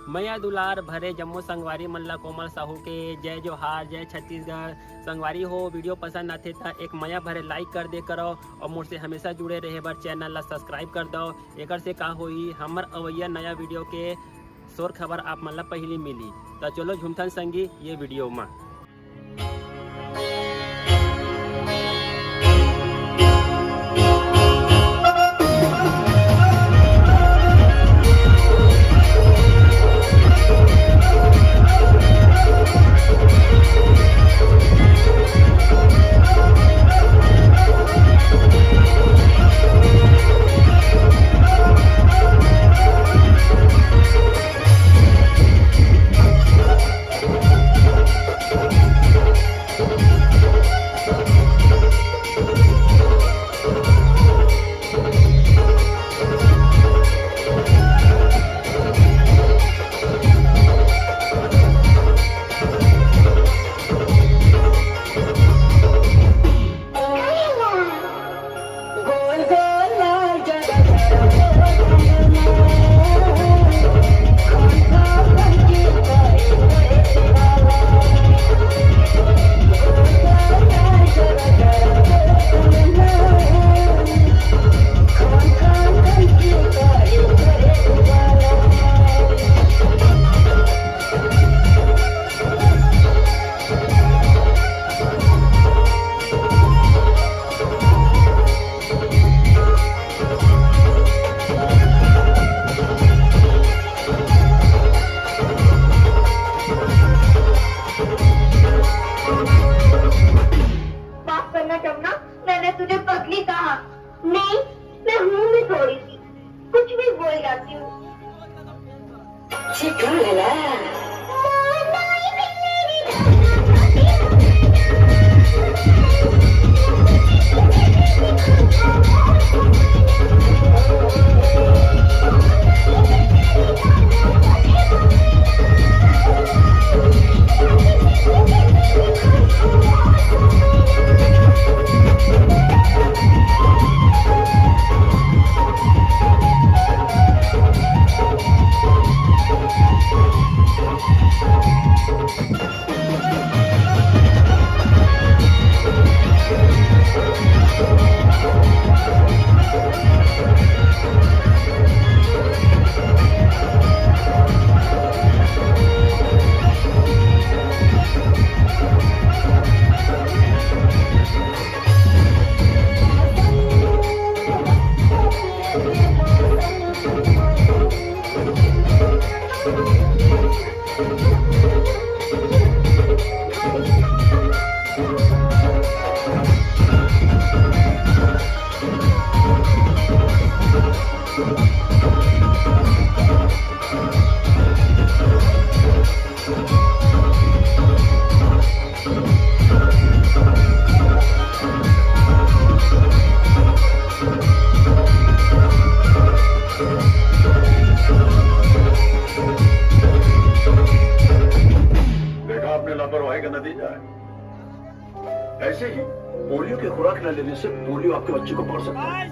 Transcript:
मैया दुलार भरे जम्मू संगवारी मल्ला कोमल साहू के जय जोहार, जय छत्तीसगढ़। संगवारी हो वीडियो पसंद आते था एक मैया भरे लाइक कर दे करो और मुझसे हमेशा जुड़े रहे बर चैनल ला सब्सक्राइब कर दो। एक से का होई हमर अवैया नया वीडियो के शोर खबर आप मन ला पहली मिली। तो चलो झुमथन संगी ये वीडियो में। मैंने तुझे पगली कहा नहीं, मैं मुंह में थोड़ी सी कुछ भी बोल जाती हूँ। लापरवाही का नतीजा है। ऐसे ही पोलियो की खुराक न लेने से पोलियो आपके बच्चे को पकड़ सकता है।